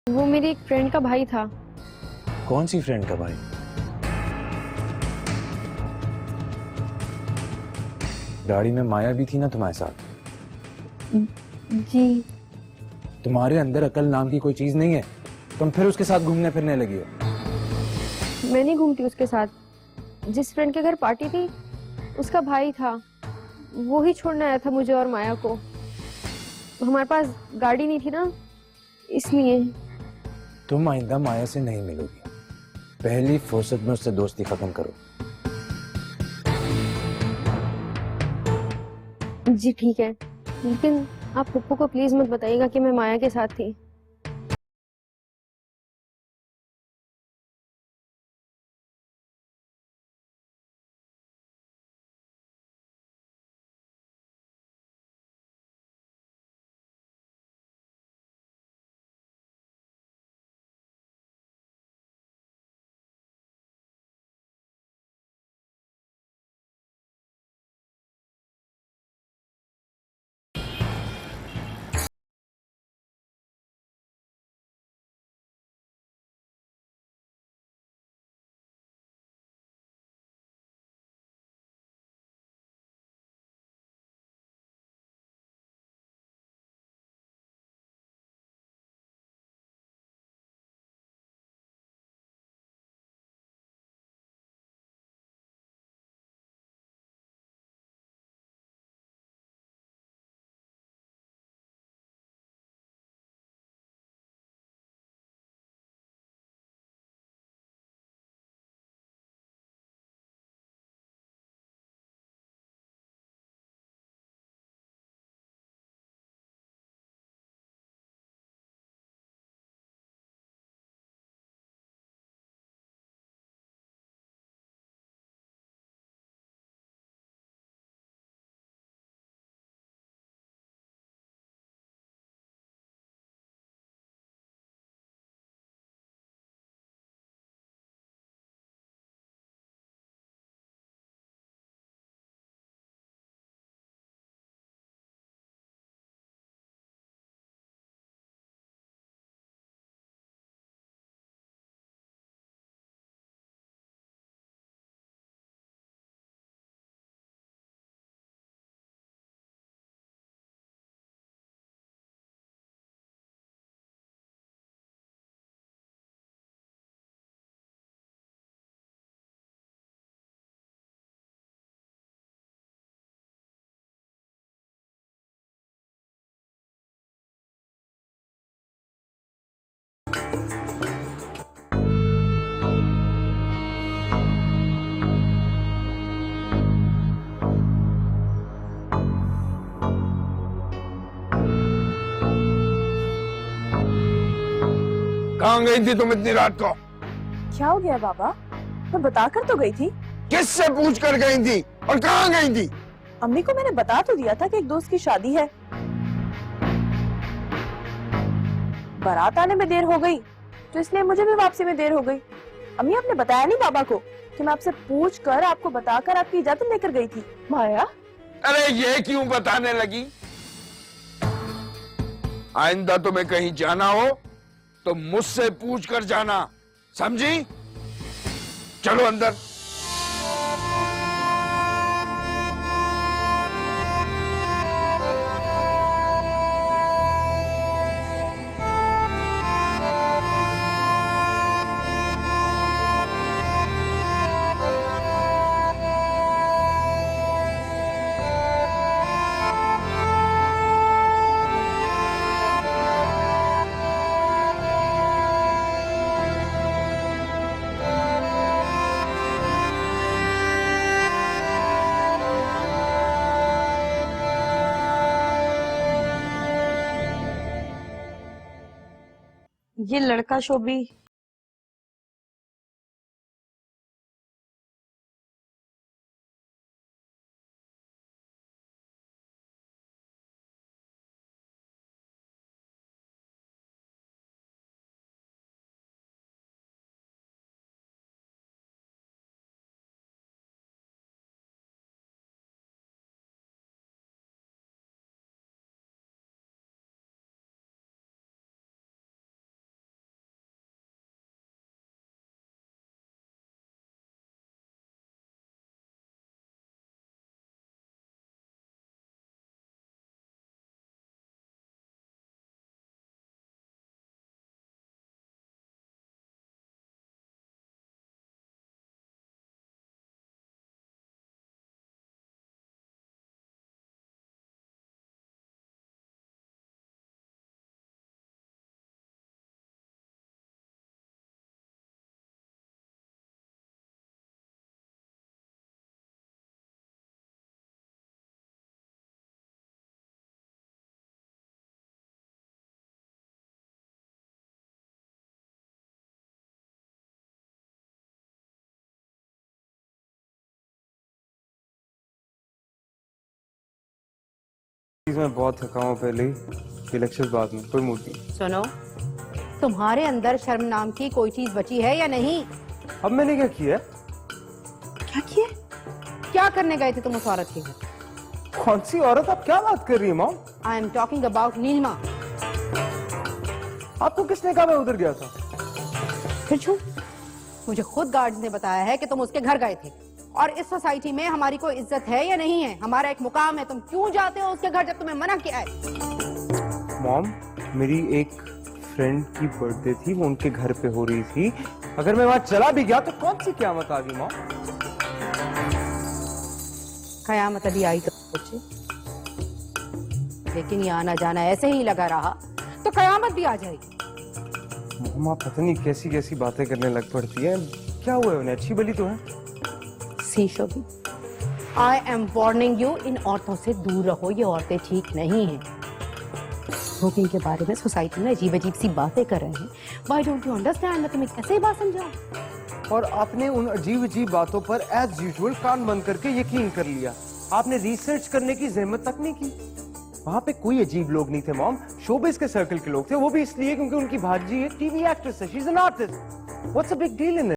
वो मेरी एक फ्रेंड का भाई था। कौन सी फ्रेंड का भाई? गाड़ी में माया भी थी ना तुम्हारे साथ? जी। तुम्हारे अंदर अकल नाम की कोई चीज नहीं है, तुम फिर उसके साथ घूमने फिरने लगी हो। मैं नहीं घूमती उसके साथ। जिस फ्रेंड के घर पार्टी थी उसका भाई था, वो ही छोड़ने आया था मुझे और माया को। हमारे पास गाड़ी नहीं थी ना, इसलिए। तुम आइंदा माया से नहीं मिलोगी। पहली फुर्सत में उससे दोस्ती खत्म करो। जी ठीक है, लेकिन आप पप्पू को प्लीज मत बताइएगा कि मैं माया के साथ थी। कहाँ गई थी तुम इतनी रात को? क्या हो गया बाबा? मैं बता कर तो गई थी। किससे पूछ कर गई थी और कहाँ गई थी? अम्मी को मैंने बता तो दिया था कि एक दोस्त की शादी है। बारात आने में देर हो गई तो इसलिए मुझे भी वापसी में देर हो गई। अम्मी आपने बताया नहीं बाबा को कि मैं आपसे पूछ कर आपको बताकर आपकी इजाजत लेकर गई थी। माया, अरे ये क्यों बताने लगी? आइंदा तुम्हें कहीं जाना हो तो मुझसे पूछ कर जाना, समझी? चलो अंदर। ये लड़का शोभी मैं बहुत थका हूँ पहले ही। लेक्चर्स बाद में, कोई मूड नहीं। सुनो, तुम्हारे अंदर शर्म नाम की कोई चीज बची है या नहीं? अब मैंने क्या किया? क्या किए? क्या करने गए थे तुम उस औरत के घर? कौन सी औरत? आप क्या बात कर रही है mom? I am talking about Neelma. आपको किसने कहा मैं उधर गया था? फिर झूठ? मुझे खुद गार्ड ने बताया है कि तुम उसके घर गए थे। और इस सोसाइटी में हमारी कोई इज्जत है या नहीं है? हमारा एक मुकाम है, तुम क्यों जाते हो उसके घर जब तुम्हें मना किया है? मॉम, मेरी एक फ्रेंड की बर्थडे थी, वो उनके घर पे हो रही थी। अगर मैं वहां चला भी गया तो कौन सी क़यामत आ गई मॉम? कयामत अभी आई तो सोचे, लेकिन ये आना जाना ऐसे ही लगा रहा तो कयामत भी आ जाएगी। मॉम, आप पता नहीं कैसी कैसी बातें करने लग पड़ती है। क्या हुआ है उन्हें? अच्छी भली तो है। सी शोभी, आई एम वार्निंग यू, इन औरतों से दूर रहो। ये औरतें ठीक नहीं हैं। लोग इनके बारे में सोसाइटी में अजीब अजीब सी बातें कर रहे हैं। Why don't you understand? मैं तुम्हें कैसे बात समझाऊं? और आपने उन अजीब अजीब बातों पर एज यूजुअल कान बंद करके यकीन कर लिया। आपने रिसर्च करने की जहमत तक नहीं की। वहां पे कोई अजीब लोग नहीं थे मॉम, शोबिस के सर्कल के लोग थे। वो भी इसलिए क्योंकि उनकी भाजी एक टीवी एक्ट्रेस है, she is an artist. What's a big deal in it?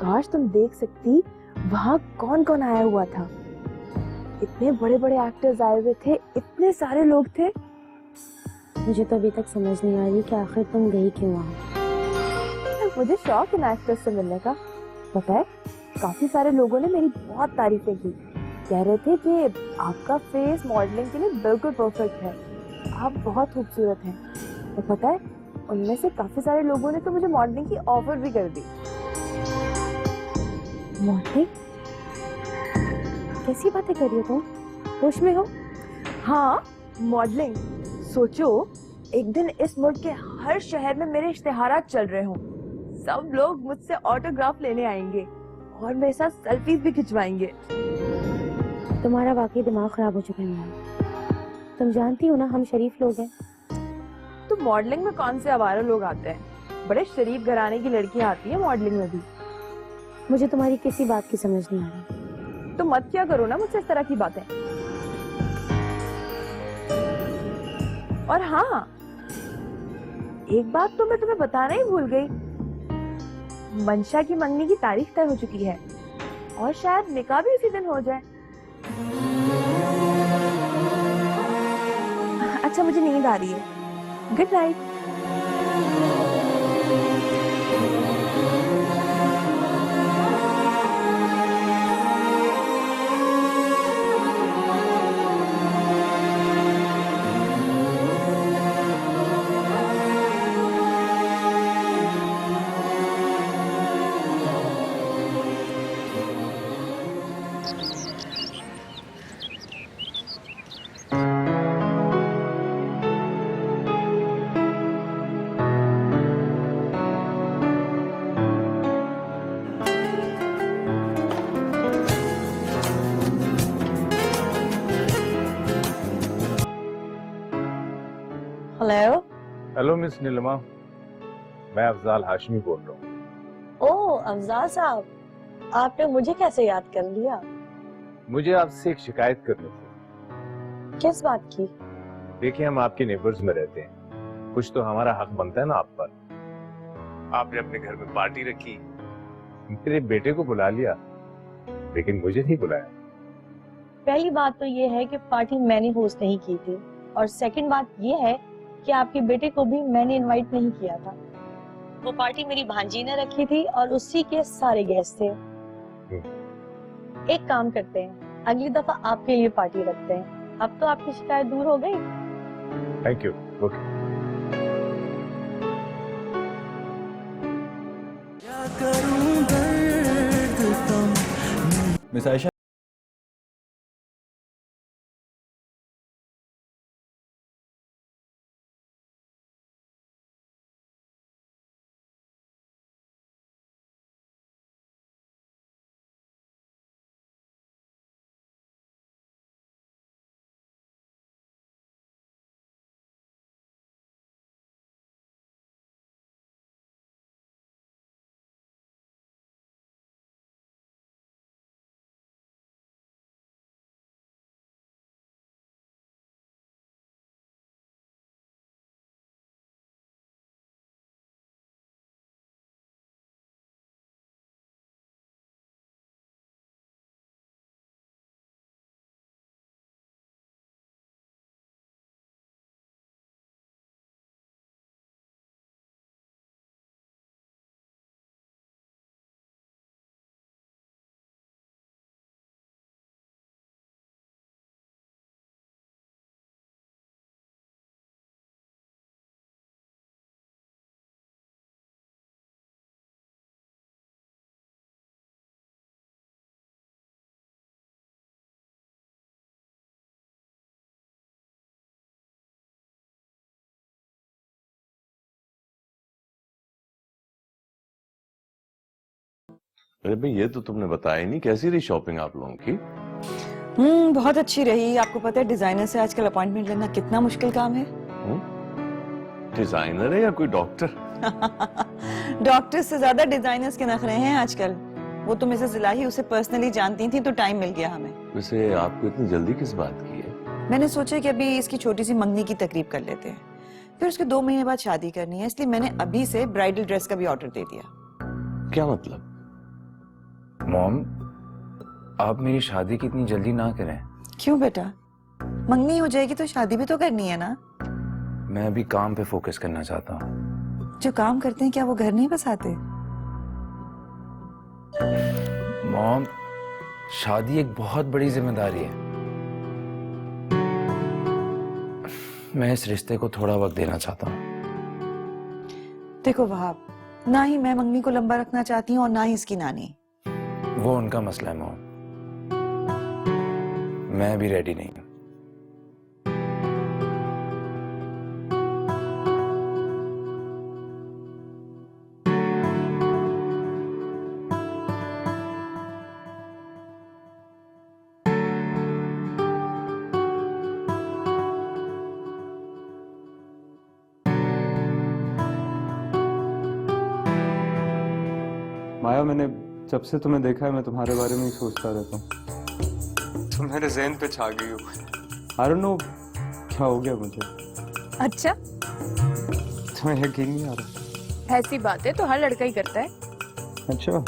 काश तुम देख सकती वहाँ कौन कौन आया हुआ था। इतने बड़े बड़े एक्टर्स आए हुए थे, इतने सारे लोग थे। मुझे तो अभी तक समझ नहीं आ रही कि आखिर तुम गई क्यों वहाँ। मुझे शौक है ना एक्टर्स से मिलने का। पता है, काफी सारे लोगों ने मेरी बहुत तारीफें की। कह रहे थे कि आपका फेस मॉडलिंग के लिए बिल्कुल परफेक्ट है, आप बहुत खूबसूरत हैं। और पता है, उनमें से काफी सारे लोगों ने तो मुझे मॉडलिंग की ऑफर भी कर दी। मॉडलिंग? कैसी बातें कर रही हो तुम? होश में हो? हाँ, मॉडलिंग। सोचो, एक दिन इस मुल्क के हर शहर में मेरे इश्तिहारात चल रहे हों। सब लोग मुझसे ऑटोग्राफ लेने आएंगे और मेरे साथ सेल्फीज भी खिंचवाएंगे। तुम्हारा वाकई दिमाग खराब हो चुका है मैम। तुम जानती हो ना, हम शरीफ लोग हैं। तो मॉडलिंग में कौन से आवारा लोग आते हैं? बड़े शरीफ घराने की लड़कियां आती है मॉडलिंग में भी। मुझे तुम्हारी किसी बात की समझ नहीं आ रही। तो मत क्या करो ना मुझसे इस तरह की बातें। और हाँ, एक बात तो मैं तुम्हें बताना ही भूल गई। मंशा की मंगनी की तारीख तय हो चुकी है और शायद निकाह भी उसी दिन हो जाए। अच्छा, मुझे नींद आ रही है। Good night. Hello. Hello miss Nilima, मैं अफजाल हाशमी बोल रहा हूँ। ओह अफजाल साहब, आपने मुझे कैसे याद कर लिया? मुझे आपसे एक शिकायत करनी थी। किस बात की? देखिए, हम आपके नेबर्स में रहते हैं, कुछ तो हमारा हक बनता है ना आप पर। आपने अपने घर में पार्टी रखी, मेरे बेटे को बुला लिया, लेकिन मुझे नहीं बुलाया। पहली बात तो ये है कि पार्टी मैंने होस्ट नहीं की थी, और सेकंड बात ये है कि आपके बेटे को भी मैंने इनवाइट नहीं किया था। वो पार्टी मेरी भांजी ने रखी थी और उसी के सारे गेस्ट थे। एक काम करते हैं, अगली दफा आपके लिए पार्टी रखते हैं। अब तो आपकी शिकायत दूर हो गई। Thank you. Okay. Miss Ayesha, अरे भाई, ये तो तुमने बताया ही नहीं, कैसी रही शॉपिंग आप लोगों की? बहुत अच्छी रही। आपको पता है डिजाइनर से आजकल अपॉइंटमेंट लेना कितना मुश्किल काम है। डिजाइनर है या कोई डॉक्टर? डॉक्टर से ज्यादा डिजाइनर्स के नखरे हैं आजकल। वो तो मिसेस इलाही उसे पर्सनली जानती थी, तो टाइम मिल गया हमें। वैसे आपको इतनी जल्दी किस बात की है? मैंने सोचा कि अभी इसकी छोटी सी मंगनी की तकरीब कर लेते हैं, फिर उसके 2 महीने बाद शादी करनी है, इसलिए मैंने अभी से ब्राइडल ड्रेस का भी ऑर्डर दे दिया। क्या मतलब? मॉम, आप मेरी शादी की इतनी जल्दी ना करें। क्यों बेटा? मंगनी हो जाएगी तो शादी भी तो करनी है ना। मैं अभी काम पे फोकस करना चाहता हूँ। जो काम करते हैं क्या वो घर नहीं बसाते? मॉम, शादी एक बहुत बड़ी जिम्मेदारी है। मैं इस रिश्ते को थोड़ा वक्त देना चाहता हूँ। देखो वहाब, ना ही मैं मंगनी को लंबा रखना चाहती हूँ और ना ही इसकी नानी। वो उनका मसला है मॉम, मैं भी रेडी नहीं हूँ। माया, मैंने जब से तुम्हें देखा है मैं तुम्हारे बारे में ही सोचता रहता हूँ। तुम मेरे ज़हन पे छा गई हो। I don't know क्या हो गया मुझे। अच्छा, तुम्हें यकीन नहीं आ रहा? ऐसी बातें तो हर लड़का ही करता है। अच्छा,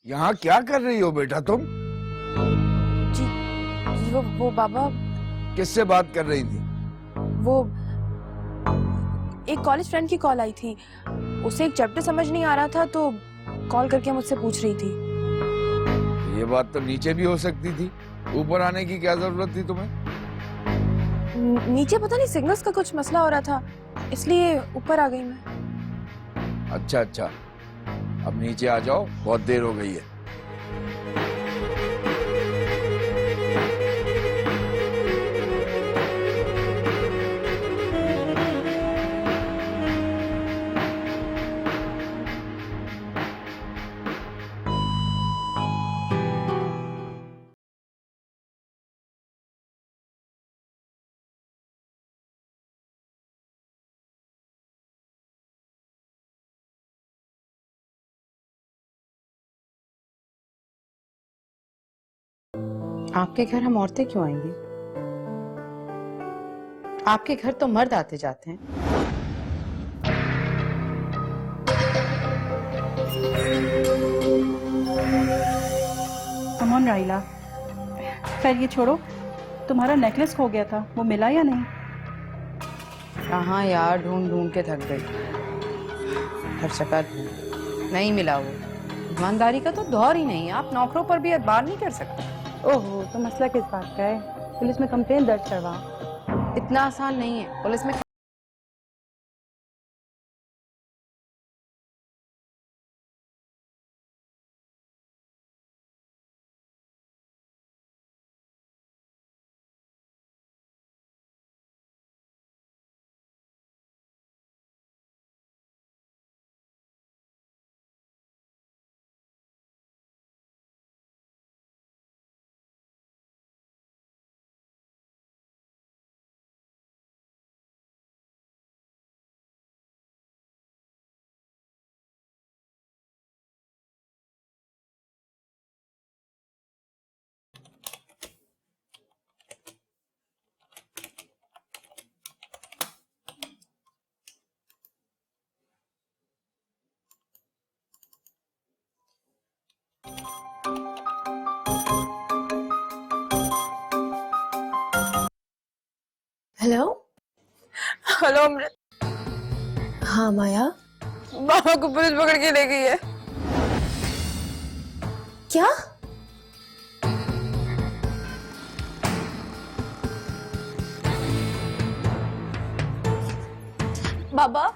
यहाँ क्या कर रही हो बेटा तुम? जी, वो बाबा, किससे बात कर रही थी? वो एक कॉलेज फ्रेंड की कॉल आई थी। उसे एक चैप्टर समझ नहीं आ रहा था तो कॉल करके मुझसे पूछ रही थी। ये बात तो नीचे भी हो सकती थी, ऊपर आने की क्या जरूरत थी तुम्हें? नीचे पता नहीं सिग्नल्स का कुछ मसला हो रहा था, इसलिए ऊपर आ गई मैं। अच्छा अच्छा, अब नीचे आ जाओ, बहुत देर हो गई है। आपके घर हम औरतें क्यों आएंगी? आपके घर तो मर्द आते जाते हैं। कम ऑन राइला, खैर ये छोड़ो, तुम्हारा नेकलेस खो गया था, वो मिला या नहीं? कहाँ यार, ढूंढ ढूंढ के थक गई। हर जगह ढूंढ, नहीं मिला वो। ईमानदारी का तो दौर ही नहीं है, आप नौकरों पर भी एतबार नहीं कर सकते। ओहो, तो मसला किस बात का है? पुलिस में कंप्लेन दर्ज करवा। इतना आसान नहीं है पुलिस में। हेलो हेलो अमृत। हाँ माया, बाबा को पुलिस पकड़ के ले गई है। क्या? बाबा,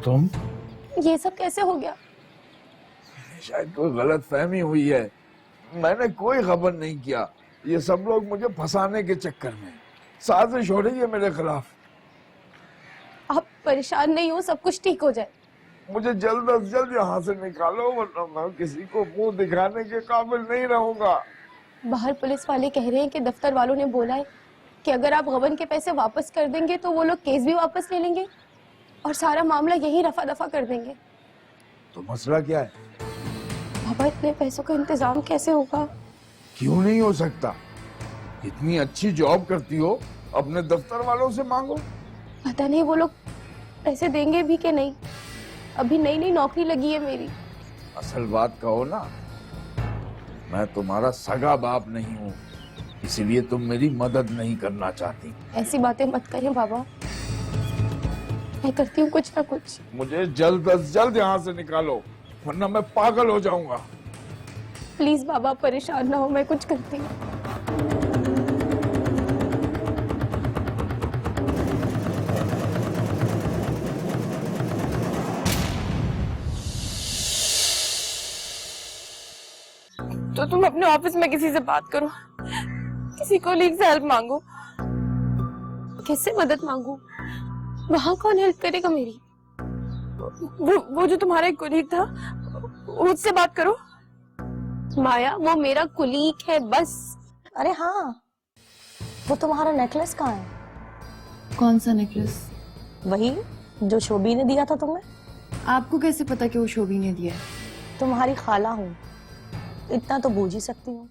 तुम? ये सब कैसे हो गया? शायद कोई गलत फहमी हुई है। मैंने कोई खबर नहीं किया। ये सब लोग मुझे फंसाने के चक्कर में साजिश हो रही है मेरे खिलाफ। आप परेशान नहीं हो, सब कुछ ठीक हो जाए। मुझे जल्द अज जल्द यहाँ से निकालो, वरना मैं किसी को मुंह दिखाने के काबिल नहीं रहूंगा। बाहर पुलिस वाले कह रहे हैं कि दफ्तर वालों ने बोला है कि अगर आप गबन के पैसे वापस कर देंगे तो वो लोग केस भी वापस ले लेंगे और सारा मामला यही रफा दफा कर देंगे। तो मसला क्या है? बाबा, इतने पैसों का इंतजाम कैसे होगा? क्यों नहीं हो सकता? इतनी अच्छी जॉब करती हो, अपने दफ्तर वालों से मांगो। पता नहीं वो लोग पैसे देंगे भी कि नहीं। अभी नई नई नौकरी लगी है मेरी। असल बात कहो ना, मैं तुम्हारा सगा बाप नहीं हूँ, इसीलिए तुम मेरी मदद नहीं करना चाहती। ऐसी बातें मत करें बाबा, मैं करती हूँ कुछ ना कुछ। मुझे जल्द अज जल्द यहाँ से निकालो, वरना मैं पागल हो जाऊंगा। प्लीज बाबा, परेशान ना हो, मैं कुछ करती हूँ। तो तुम अपने ऑफिस में किसी से बात करो, किसी कोलीग से हेल्प मांगो। कैसे मदद मांगू? वहाँ कौन हेल्प करेगा मेरी? वो जो तुम्हारा एक कोलीग था, उससे बात करो। माया, वो मेरा कुलीग है बस। अरे हाँ, वो तुम्हारा नेकलेस कहाँ है? कौन सा नेकलेस? वही जो शोभी ने दिया था तुम्हें। आपको कैसे पता कि वो शोभी ने दिया है? तुम्हारी खाला हूँ, इतना तो बूझ ही सकती हूँ।